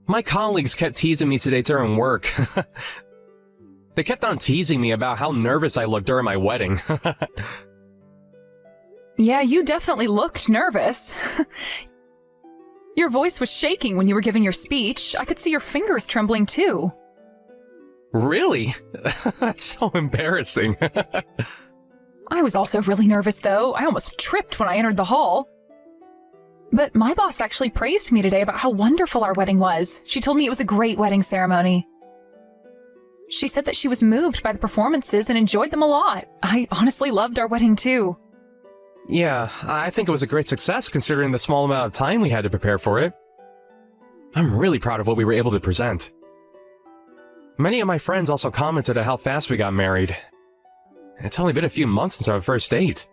My colleagues kept teasing me today during work. They kept on teasing me about how nervous I looked during my wedding. Yeah, you definitely looked nervous. Your voice was shaking when you were giving your speech. I could see your fingers trembling too. Really? That's so embarrassing. I was also really nervous though. I almost tripped when I entered the hall. But my boss actually praised me today about how wonderful our wedding was. She told me it was a great wedding ceremony. She said that she was moved by the performances and enjoyed them a lot. I honestly loved our wedding too. Yeah, I think it was a great success considering the small amount of time we had to prepare for it. I'm really proud of what we were able to present. Many of my friends also commented on how fast we got married. It's only been a few months since our first date.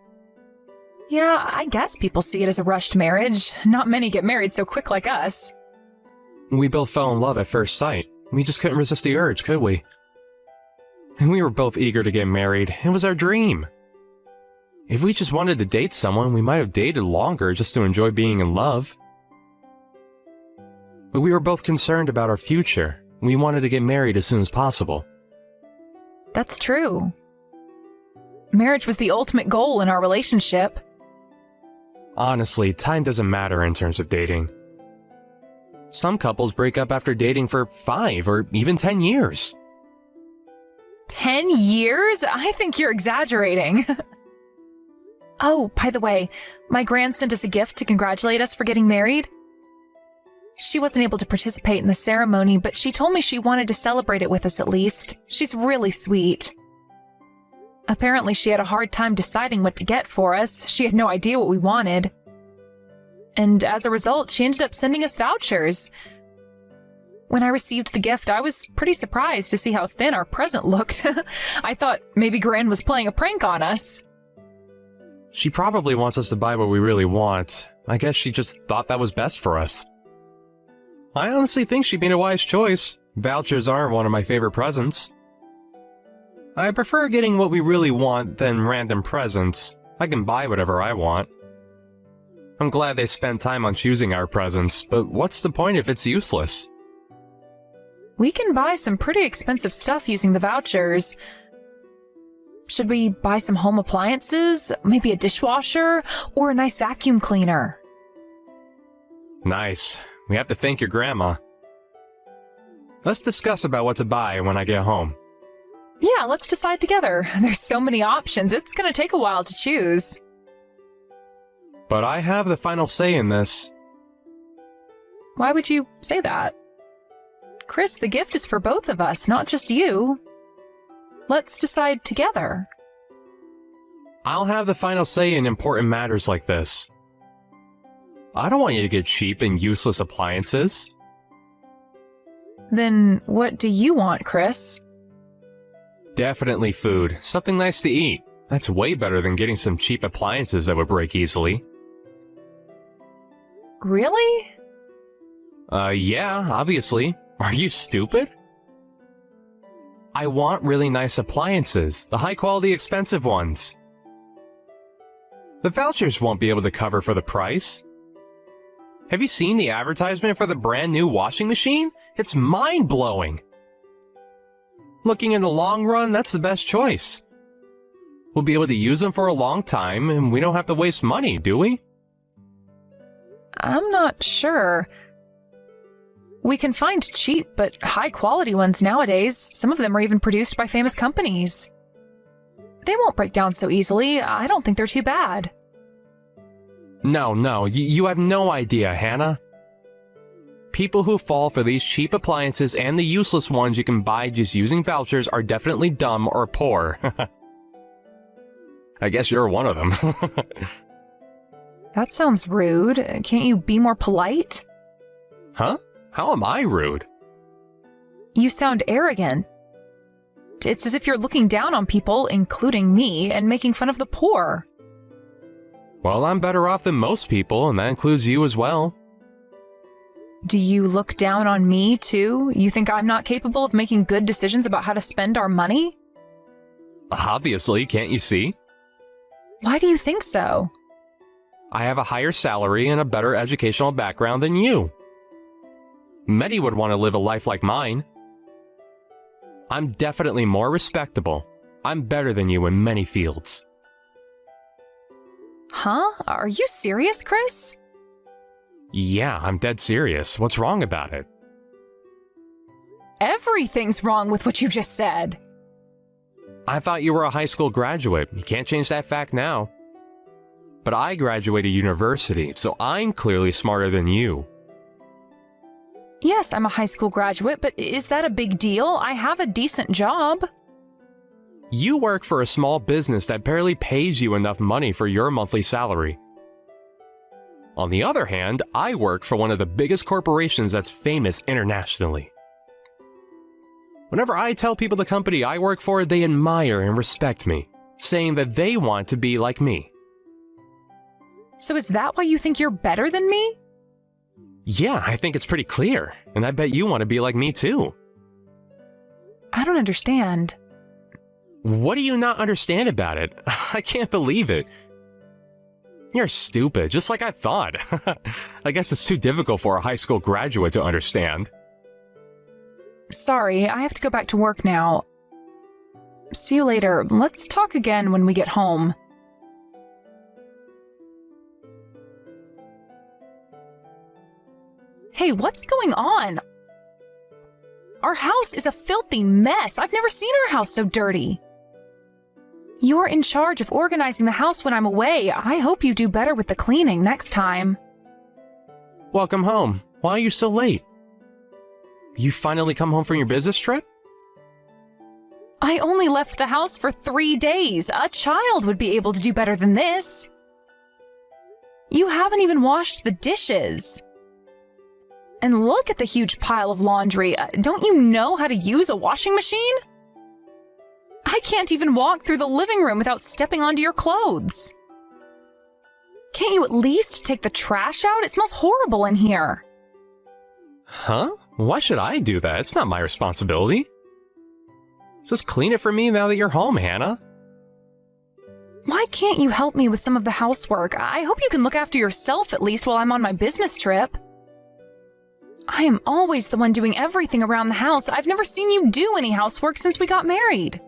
Yeah, I guess people see it as a rushed marriage. Not many get married so quick like us. We both fell in love at first sight. We just couldn't resist the urge, could we? And we were both eager to get married. It was our dream. If we just wanted to date someone, we might have dated longer just to enjoy being in love. But we were both concerned about our future. We wanted to get married as soon as possible. That's true. Marriage was the ultimate goal in our relationship. Honestly, time doesn't matter in terms of dating. Some couples break up after dating for 5 or even 10 years. 10 years? I think you're exaggerating. Oh, by the way, my gran sent us a gift to congratulate us for getting married. She wasn't able to participate in the ceremony, but she told me she wanted to celebrate it with us at least. She's really sweet. Apparently, she had a hard time deciding what to get for us. She had no idea what we wanted. And as a result, she ended up sending us vouchers. When I received the gift, I was pretty surprised to see how thin our present looked. I thought maybe Gran was playing a prank on us. She probably wants us to buy what we really want. I guess she just thought that was best for us. I honestly think she made a wise choice. Vouchers aren't one of my favorite presents. I prefer getting what we really want than random presents. I can buy whatever I want. I'm glad they spent time on choosing our presents, but what's the point if it's useless? We can buy some pretty expensive stuff using the vouchers. Should we buy some home appliances, maybe a dishwasher, or a nice vacuum cleaner? Nice. We have to thank your grandma. Let's discuss about what to buy when I get home. Yeah, let's decide together. There's so many options, it's gonna take a while to choose. But I have the final say in this. Why would you say that? Chris, the gift is for both of us, not just you. Let's decide together. I'll have the final say in important matters like this. I don't want you to get cheap and useless appliances. Then what do you want, Chris? Definitely food. Something nice to eat. That's way better than getting some cheap appliances that would break easily. Really? Yeah, obviously. Are you stupid? I want really nice appliances, the high-quality expensive ones. The vouchers won't be able to cover for the price. Have you seen the advertisement for the brand new washing machine? It's mind-blowing. Looking in the long run, that's the best choice. We'll be able to use them for a long time, and we don't have to waste money, do we? I'm not sure. We can find cheap but high-quality ones nowadays. Some of them are even produced by famous companies. They won't break down so easily. I don't think they're too bad. No, you have no idea, Hannah. People who fall for these cheap appliances and the useless ones you can buy just using vouchers are definitely dumb or poor. I guess you're one of them. That sounds rude. Can't you be more polite? Huh? How am I rude? You sound arrogant. It's as if you're looking down on people, including me, and making fun of the poor. Well, I'm better off than most people, and that includes you as well. Do you look down on me, too? You think I'm not capable of making good decisions about how to spend our money? Obviously, can't you see? Why do you think so? I have a higher salary and a better educational background than you. Many would want to live a life like mine. I'm definitely more respectable. I'm better than you in many fields. Huh? Are you serious, Chris? Yeah, I'm dead serious. What's wrong about it? Everything's wrong with what you just said. I thought you were a high school graduate. You can't change that fact now. But I graduated university, so I'm clearly smarter than you. Yes, I'm a high school graduate, but is that a big deal? I have a decent job. You work for a small business that barely pays you enough money for your monthly salary. On the other hand, I work for one of the biggest corporations that's famous internationally. Whenever I tell people the company I work for, they admire and respect me, saying that they want to be like me. So is that why you think you're better than me? Yeah, I think it's pretty clear, and I bet you want to be like me too. I don't understand. What do you not understand about it? I can't believe it. You're stupid, just like I thought. I guess it's too difficult for a high school graduate to understand. Sorry, I have to go back to work now. See you later. Let's talk again when we get home. Hey, what's going on? Our house is a filthy mess. I've never seen our house so dirty. You're in charge of organizing the house when I'm away. I hope you do better with the cleaning next time. Welcome home. Why are you so late? You finally come home from your business trip? I only left the house for 3 days. A child would be able to do better than this. You haven't even washed the dishes. And look at the huge pile of laundry. Don't you know how to use a washing machine? I can't even walk through the living room without stepping onto your clothes. Can't you at least take the trash out? It smells horrible in here. Huh? Why should I do that? It's not my responsibility. Just clean it for me now that you're home, Hannah. Why can't you help me with some of the housework? I hope you can look after yourself at least while I'm on my business trip. I am always the one doing everything around the house. I've never seen you do any housework since we got married.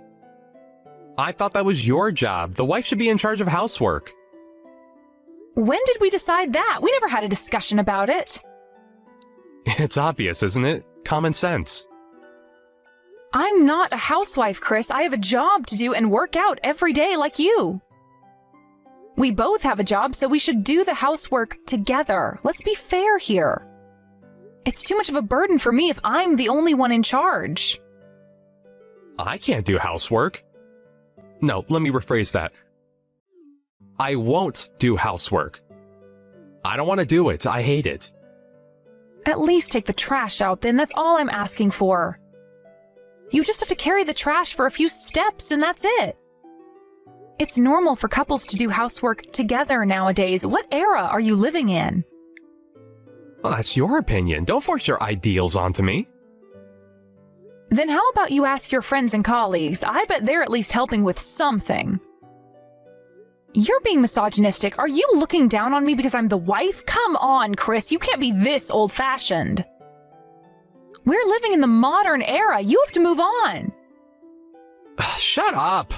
I thought that was your job. The wife should be in charge of housework. When did we decide that? We never had a discussion about it. It's obvious, isn't it? Common sense. I'm not a housewife, Chris. I have a job to do and work out every day like you. We both have a job, so we should do the housework together. Let's be fair here. It's too much of a burden for me if I'm the only one in charge. I can't do housework. No, let me rephrase that. I won't do housework. I don't want to do it. I hate it. At least take the trash out then. That's all I'm asking for. You just have to carry the trash for a few steps and that's it. It's normal for couples to do housework together nowadays. What era are you living in? Well, that's your opinion. Don't force your ideals onto me. Then how about you ask your friends and colleagues? I bet they're at least helping with something. You're being misogynistic. Are you looking down on me because I'm the wife? Come on, Chris. You can't be this old-fashioned. We're living in the modern era. You have to move on. Shut up.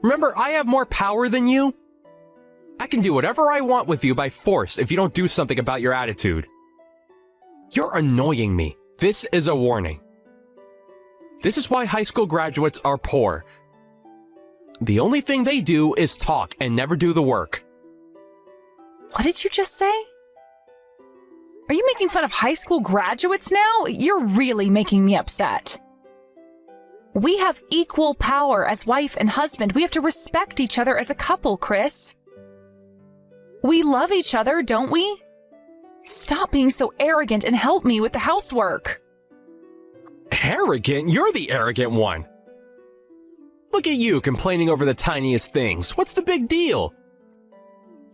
Remember, I have more power than you. I can do whatever I want with you by force if you don't do something about your attitude. You're annoying me. This is a warning. This is why high school graduates are poor. The only thing they do is talk and never do the work. What did you just say? Are you making fun of high school graduates now? You're really making me upset. We have equal power as wife and husband. We have to respect each other as a couple, Chris. We love each other, don't we? Stop being so arrogant and help me with the housework. Arrogant? You're the arrogant one. Look at you complaining over the tiniest things. What's the big deal?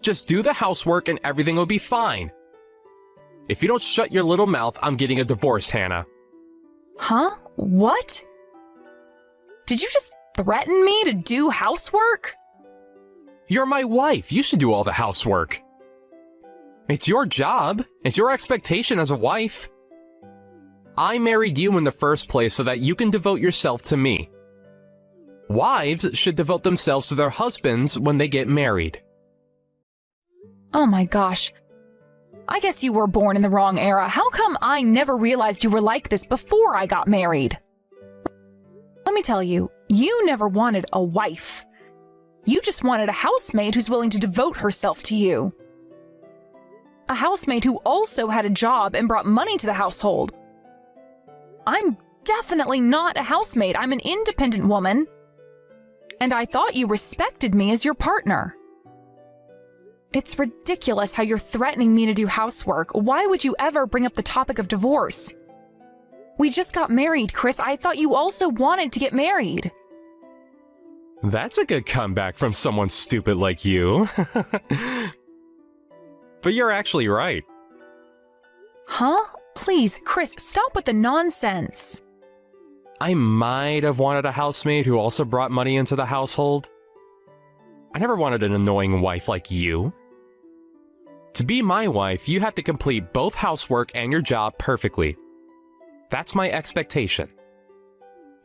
Just do the housework and everything will be fine. If you don't shut your little mouth, I'm getting a divorce, Hannah. Huh? What? Did you just threaten me to do housework? You're my wife. You should do all the housework. It's your job. It's your expectation as a wife. I married you in the first place so that you can devote yourself to me. Wives should devote themselves to their husbands when they get married. Oh my gosh. I guess you were born in the wrong era. How come I never realized you were like this before I got married? Let me tell you, you never wanted a wife. You just wanted a housemaid who's willing to devote herself to you. A housemaid who also had a job and brought money to the household. I'm definitely not a housemaid. I'm an independent woman. And I thought you respected me as your partner. It's ridiculous how you're threatening me to do housework. Why would you ever bring up the topic of divorce? We just got married, Chris. I thought you also wanted to get married. That's a good comeback from someone stupid like you. But you're actually right. Huh? Please, Chris, stop with the nonsense. I might have wanted a housemaid who also brought money into the household. I never wanted an annoying wife like you. To be my wife, you have to complete both housework and your job perfectly. That's my expectation.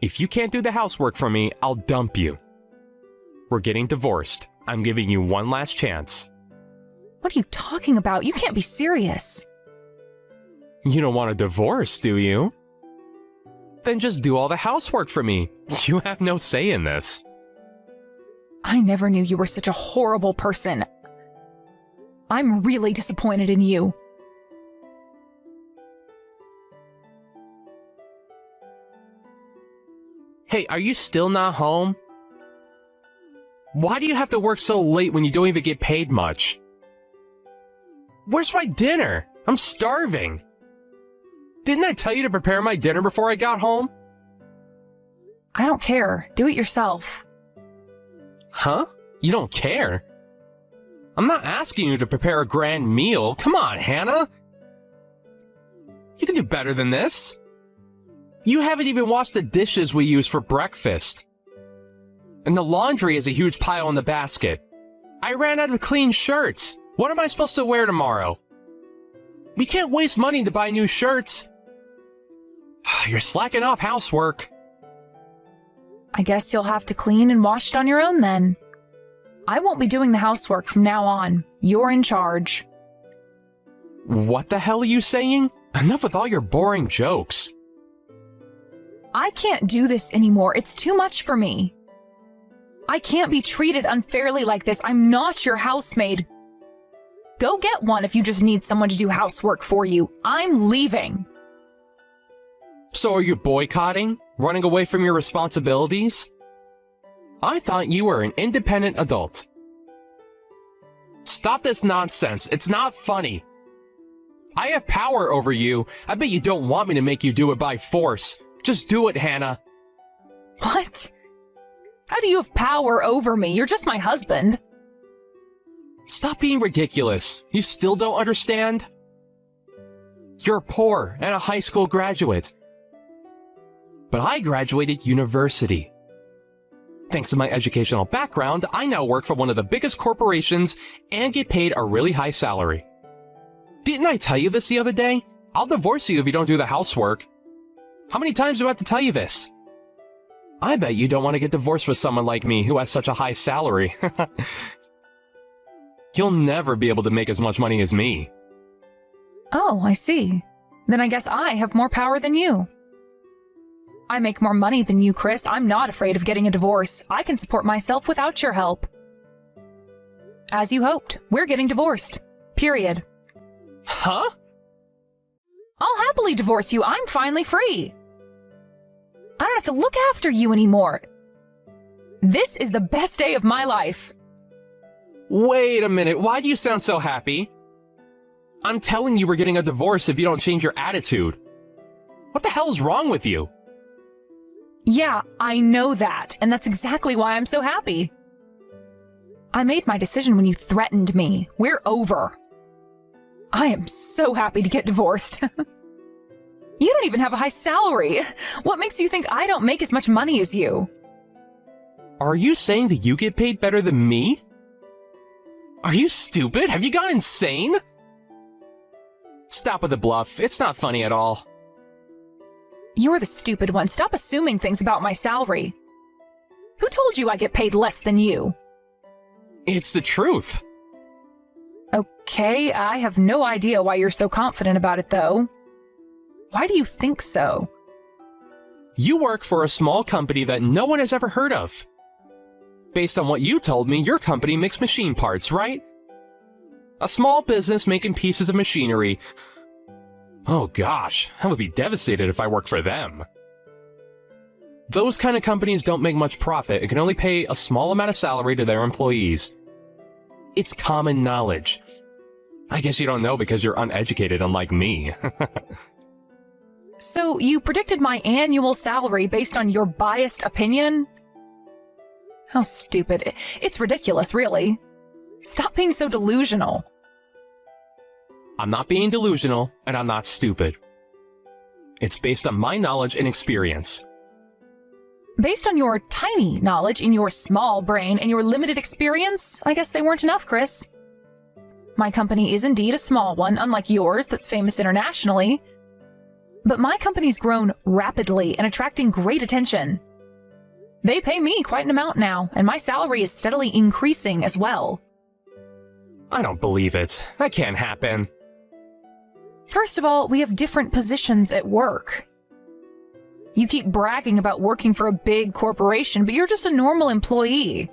If you can't do the housework for me, I'll dump you. We're getting divorced. I'm giving you one last chance. What are you talking about? You can't be serious. You don't want a divorce, do you? Then just do all the housework for me. You have no say in this. I never knew you were such a horrible person. I'm really disappointed in you. Hey, are you still not home? Why do you have to work so late when you don't even get paid much? Where's my dinner? I'm starving. Didn't I tell you to prepare my dinner before I got home? I don't care. Do it yourself. Huh? You don't care? I'm not asking you to prepare a grand meal. Come on, Hannah. You can do better than this. You haven't even washed the dishes we use for breakfast. And the laundry is a huge pile in the basket. I ran out of clean shirts. What am I supposed to wear tomorrow? We can't waste money to buy new shirts. You're slacking off housework. I guess you'll have to clean and wash it on your own then. I won't be doing the housework from now on. You're in charge. What the hell are you saying? Enough with all your boring jokes. I can't do this anymore. It's too much for me. I can't be treated unfairly like this. I'm not your housemaid. Go get one if you just need someone to do housework for you. I'm leaving. So are you boycotting? Running away from your responsibilities? I thought you were an independent adult. Stop this nonsense. It's not funny. I have power over you. I bet you don't want me to make you do it by force. Just do it, Hannah. What? How do you have power over me? You're just my husband. Stop being ridiculous. You still don't understand? You're poor and a high school graduate. But I graduated university. Thanks to my educational background, I now work for one of the biggest corporations and get paid a really high salary. Didn't I tell you this the other day? I'll divorce you if you don't do the housework. How many times do I have to tell you this? I bet you don't want to get divorced with someone like me who has such a high salary. You'll never be able to make as much money as me. Oh, I see. Then I guess I have more power than you. I make more money than you, Chris. I'm not afraid of getting a divorce. I can support myself without your help. As you hoped, we're getting divorced. Period. Huh? I'll happily divorce you. I'm finally free. I don't have to look after you anymore. This is the best day of my life. Wait a minute, why do you sound so happy? I'm telling you we're getting a divorce if you don't change your attitude. What the hell's wrong with you? Yeah, I know that, and that's exactly why I'm so happy. I made my decision when you threatened me. We're over. I am so happy to get divorced. You don't even have a high salary. What makes you think I don't make as much money as you? Are you saying that you get paid better than me? Are you stupid? Have you gone insane? Stop with the bluff. It's not funny at all. You're the stupid one. Stop assuming things about my salary. Who told you I get paid less than you? It's the truth. Okay, I have no idea why you're so confident about it, though. Why do you think so? You work for a small company that no one has ever heard of. Based on what you told me, your company makes machine parts, right? A small business making pieces of machinery. Oh gosh, I would be devastated if I worked for them. Those kind of companies don't make much profit and can only pay a small amount of salary to their employees. It's common knowledge. I guess you don't know because you're uneducated, unlike me. So you predicted my annual salary based on your biased opinion? How stupid. It's ridiculous, really. Stop being so delusional. I'm not being delusional, and I'm not stupid. It's based on my knowledge and experience. Based on your tiny knowledge in your small brain and your limited experience, I guess they weren't enough, Chris. My company is indeed a small one, unlike yours that's famous internationally. But my company's grown rapidly and attracting great attention. They pay me quite an amount now, and my salary is steadily increasing as well. I don't believe it. That can't happen. First of all, we have different positions at work. You keep bragging about working for a big corporation, but you're just a normal employee.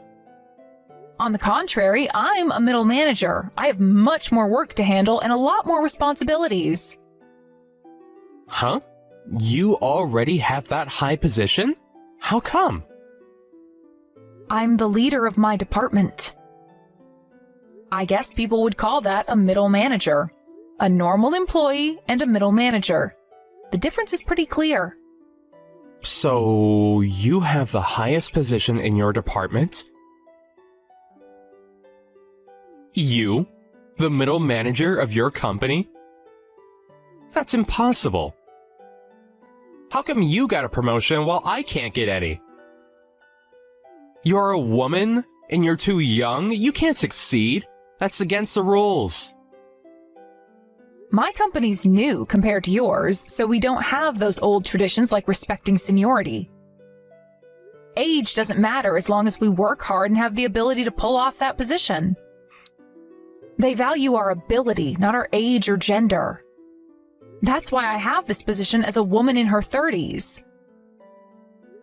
On the contrary, I'm a middle manager. I have much more work to handle and a lot more responsibilities. Huh? You already have that high position? How come? I'm the leader of my department. I guess people would call that a middle manager. A normal employee and a middle manager. The difference is pretty clear. So, you have the highest position in your department? You? The middle manager of your company? That's impossible. How come you got a promotion while I can't get any? You're a woman, and you're too young? You can't succeed. That's against the rules. My company's new compared to yours, so we don't have those old traditions like respecting seniority. Age doesn't matter as long as we work hard and have the ability to pull off that position. They value our ability, not our age or gender. That's why I have this position as a woman in her 30s.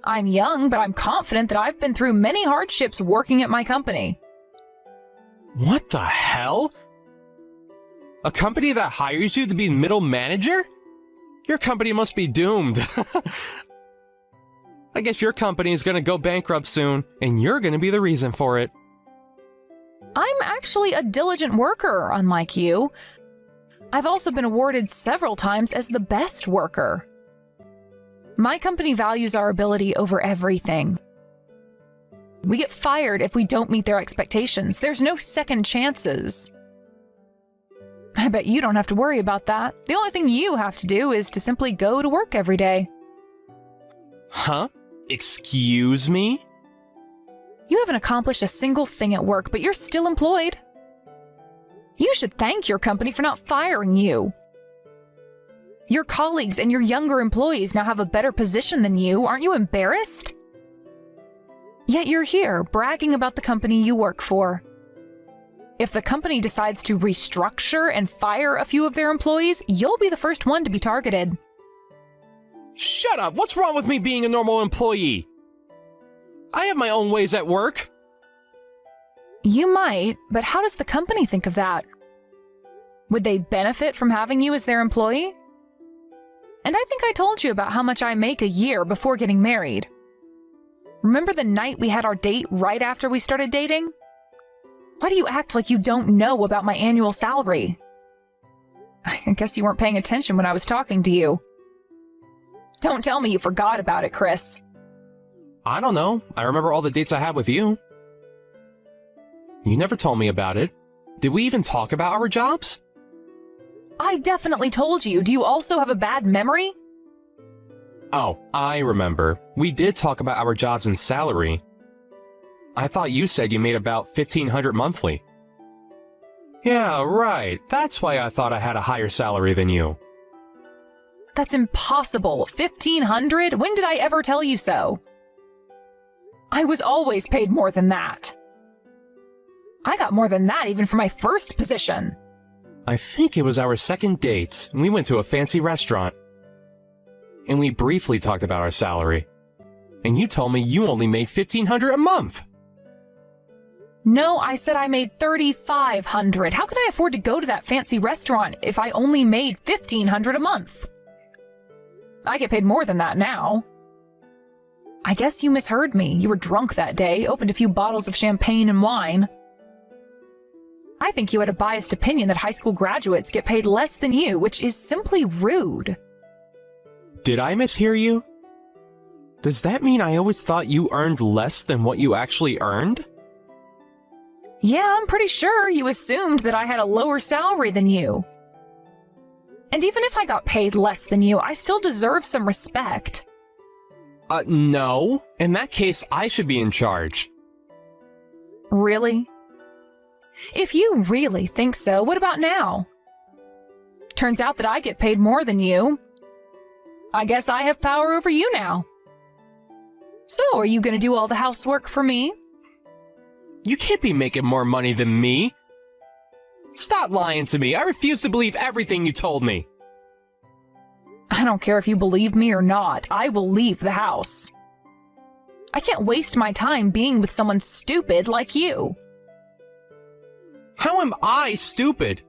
I'm young, but I'm confident that I've been through many hardships working at my company. What the hell? A company that hires you to be middle manager? Your company must be doomed. I guess your company is gonna go bankrupt soon, and you're gonna be the reason for it. I'm actually a diligent worker, unlike you. I've also been awarded several times as the best worker. My company values our ability over everything. We get fired if we don't meet their expectations. There's no second chances. I bet you don't have to worry about that. The only thing you have to do is to simply go to work every day. Huh? Excuse me? You haven't accomplished a single thing at work, but you're still employed. You should thank your company for not firing you. Your colleagues and your younger employees now have a better position than you. Aren't you embarrassed? Yet you're here, bragging about the company you work for. If the company decides to restructure and fire a few of their employees, you'll be the first one to be targeted. Shut up! What's wrong with me being a normal employee? I have my own ways at work. You might, but how does the company think of that? Would they benefit from having you as their employee? And I think I told you about how much I make a year before getting married. Remember the night we had our date right after we started dating? Why do you act like you don't know about my annual salary? I guess you weren't paying attention when I was talking to you. Don't tell me you forgot about it, Chris. I don't know. I remember all the dates I had with you. You never told me about it. Did we even talk about our jobs? I definitely told you. Do you also have a bad memory? Oh, I remember. We did talk about our jobs and salary. I thought you said you made about $1,500 monthly. Yeah, right. That's why I thought I had a higher salary than you. That's impossible. 1,500? When did I ever tell you so? I was always paid more than that. I got more than that even for my first position. I think it was our second date, and we went to a fancy restaurant. And we briefly talked about our salary. And you told me you only made $1,500 a month. No, I said I made $3,500. How could I afford to go to that fancy restaurant if I only made $1,500 a month? I get paid more than that now. I guess you misheard me. You were drunk that day, opened a few bottles of champagne and wine. I think you had a biased opinion that high school graduates get paid less than you, which is simply rude. Did I mishear you? Does that mean I always thought you earned less than what you actually earned? Yeah, I'm pretty sure you assumed that I had a lower salary than you. And even if I got paid less than you, I still deserve some respect. No. In that case, I should be in charge. Really? If you really think so, what about now? Turns out that I get paid more than you. I guess I have power over you now. So, are you going to do all the housework for me? You can't be making more money than me. Stop lying to me. I refuse to believe everything you told me. I don't care if you believe me or not. I will leave the house. I can't waste my time being with someone stupid like you. How am I stupid?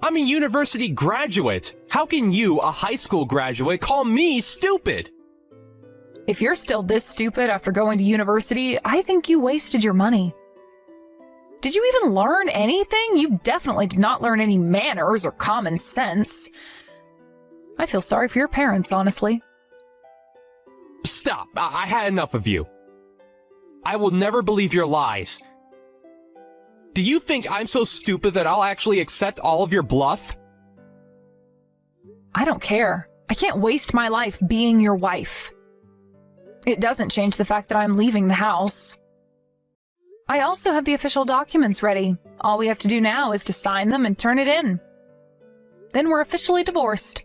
I'm a university graduate. How can you, a high school graduate, call me stupid? If you're still this stupid after going to university, I think you wasted your money. Did you even learn anything? You definitely did not learn any manners or common sense. I feel sorry for your parents, honestly. Stop. I had enough of you. I will never believe your lies. Do you think I'm so stupid that I'll actually accept all of your bluff? I don't care. I can't waste my life being your wife. It doesn't change the fact that I'm leaving the house. I also have the official documents ready. All we have to do now is to sign them and turn it in. Then we're officially divorced.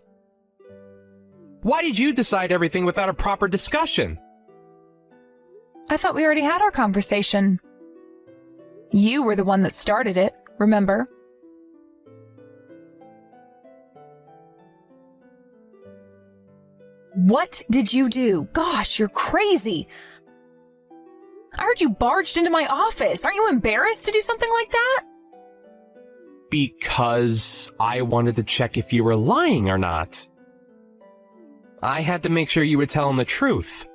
Why did you decide everything without a proper discussion? I thought we already had our conversation. You were the one that started it, remember? What did you do? Gosh, you're crazy. I heard you barged into my office. Aren't you embarrassed to do something like that? Because I wanted to check if you were lying or not. I had to make sure you were telling the truth.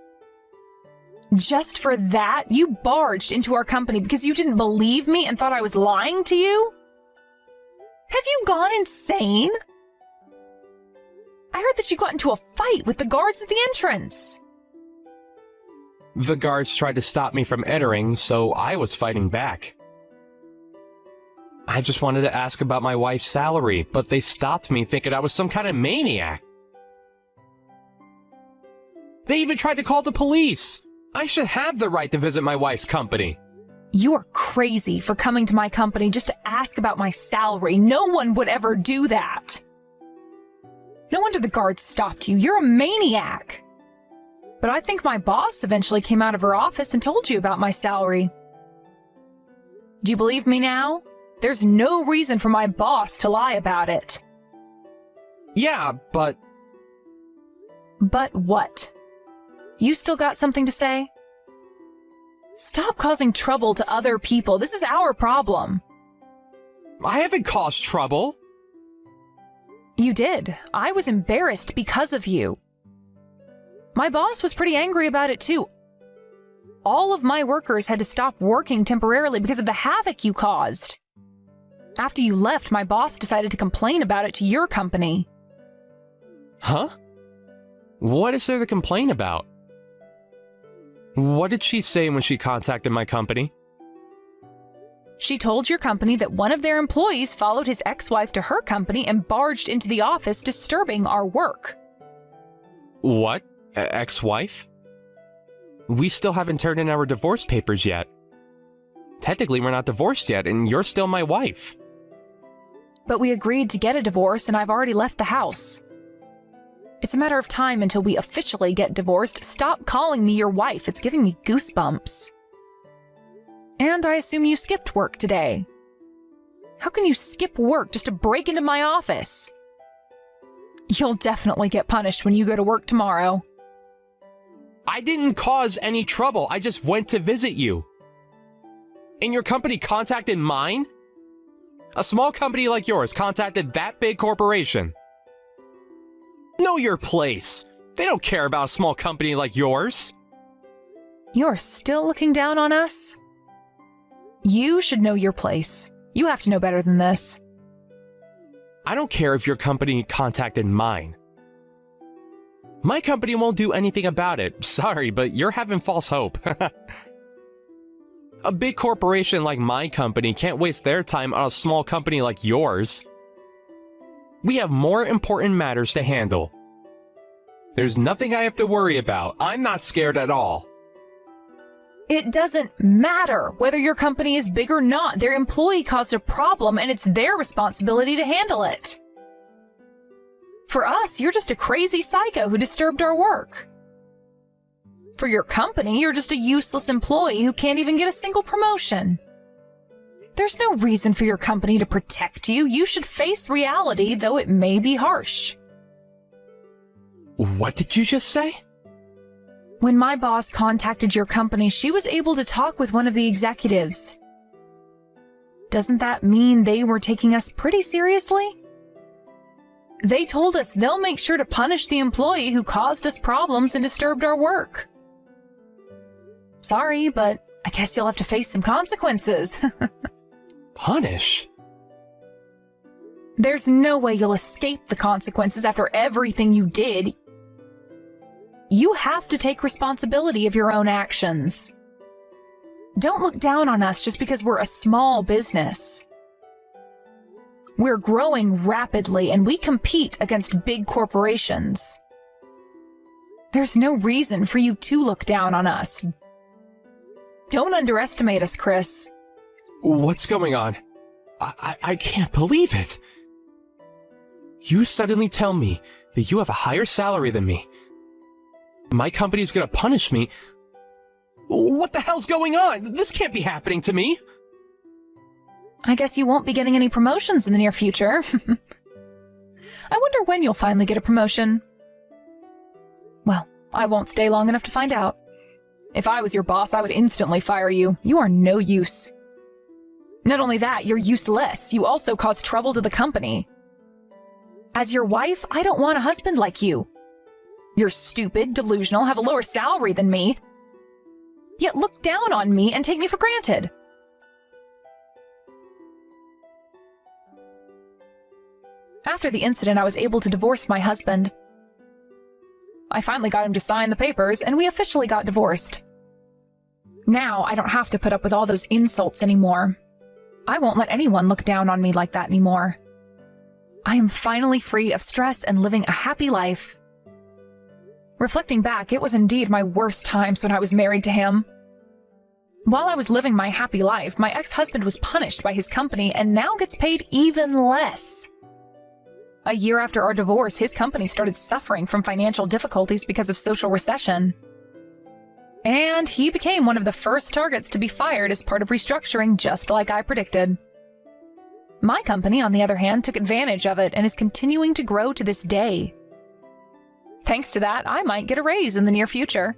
Just for that, you barged into our company because you didn't believe me and thought I was lying to you? Have you gone insane? I heard that you got into a fight with the guards at the entrance. The guards tried to stop me from entering, so I was fighting back. I just wanted to ask about my wife's salary, but they stopped me thinking I was some kind of maniac. They even tried to call the police. I should have the right to visit my wife's company. You're crazy for coming to my company just to ask about my salary. No one would ever do that. No wonder the guards stopped you. You're a maniac. But I think my boss eventually came out of her office and told you about my salary. Do you believe me now? There's no reason for my boss to lie about it. Yeah, but... But what? You still got something to say? Stop causing trouble to other people. This is our problem. I haven't caused trouble. You did. I was embarrassed because of you. My boss was pretty angry about it too. All of my workers had to stop working temporarily because of the havoc you caused. After you left, my boss decided to complain about it to your company. Huh? What is there to complain about? What did she say when she contacted my company? She told your company that one of their employees followed his ex-wife to her company and barged into the office, disturbing our work. What? Ex-wife? We still haven't turned in our divorce papers yet. Technically, we're not divorced yet, and you're still my wife. But we agreed to get a divorce, and I've already left the house. It's a matter of time until we officially get divorced. Stop calling me your wife. It's giving me goosebumps. And I assume you skipped work today. How can you skip work just to break into my office? You'll definitely get punished when you go to work tomorrow. I didn't cause any trouble. I just went to visit you. And your company contacted mine? A small company like yours contacted that big corporation. Know your place. They don't care about a small company like yours. You're still looking down on us? You should know your place. You have to know better than this. I don't care if your company contacted mine. My company won't do anything about it. Sorry, but you're having false hope. A big corporation like my company can't waste their time on a small company like yours. We have more important matters to handle. There's nothing I have to worry about. I'm not scared at all. It doesn't matter whether your company is big or not. Their employee caused a problem and it's their responsibility to handle it. For us, you're just a crazy psycho who disturbed our work. For your company, you're just a useless employee who can't even get a single promotion. There's no reason for your company to protect you. You should face reality, though it may be harsh. What did you just say? When my boss contacted your company, she was able to talk with one of the executives. Doesn't that mean they were taking us pretty seriously? They told us they'll make sure to punish the employee who caused us problems and disturbed our work. Sorry, but I guess you'll have to face some consequences. Punish? There's no way you'll escape the consequences after everything you did. You have to take responsibility of your own actions. Don't look down on us just because we're a small business. We're growing rapidly and we compete against big corporations. There's no reason for you to look down on us. Don't underestimate us, Chris. What's going on? I can't believe it. You suddenly tell me that you have a higher salary than me. My company's gonna punish me. What the hell's going on? This can't be happening to me. I guess you won't be getting any promotions in the near future. I wonder when you'll finally get a promotion. Well, I won't stay long enough to find out. If I was your boss, I would instantly fire you. You are no use. Not only that, you're useless. You also cause trouble to the company. As your wife, I don't want a husband like you. You're stupid, delusional, have a lower salary than me, yet look down on me and take me for granted. After the incident, I was able to divorce my husband. I finally got him to sign the papers, and we officially got divorced. Now, I don't have to put up with all those insults anymore. I won't let anyone look down on me like that anymore. I am finally free of stress and living a happy life. Reflecting back, it was indeed my worst times when I was married to him. While I was living my happy life, my ex-husband was punished by his company and now gets paid even less. A year after our divorce, his company started suffering from financial difficulties because of social recession. And he became one of the first targets to be fired as part of restructuring, just like I predicted. My company, on the other hand, took advantage of it and is continuing to grow to this day. Thanks to that, I might get a raise in the near future.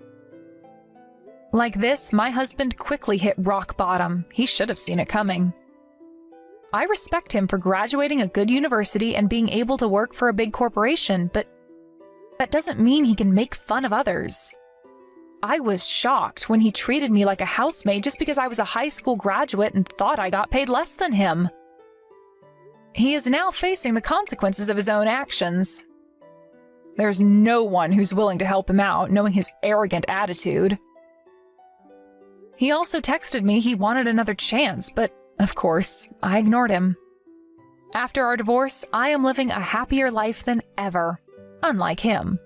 Like this, my husband quickly hit rock bottom. He should have seen it coming. I respect him for graduating a good university and being able to work for a big corporation, but that doesn't mean he can make fun of others. I was shocked when he treated me like a housemaid just because I was a high school graduate and thought I got paid less than him. He is now facing the consequences of his own actions. There's no one who's willing to help him out, knowing his arrogant attitude. He also texted me he wanted another chance, but of course, I ignored him. After our divorce, I am living a happier life than ever, unlike him.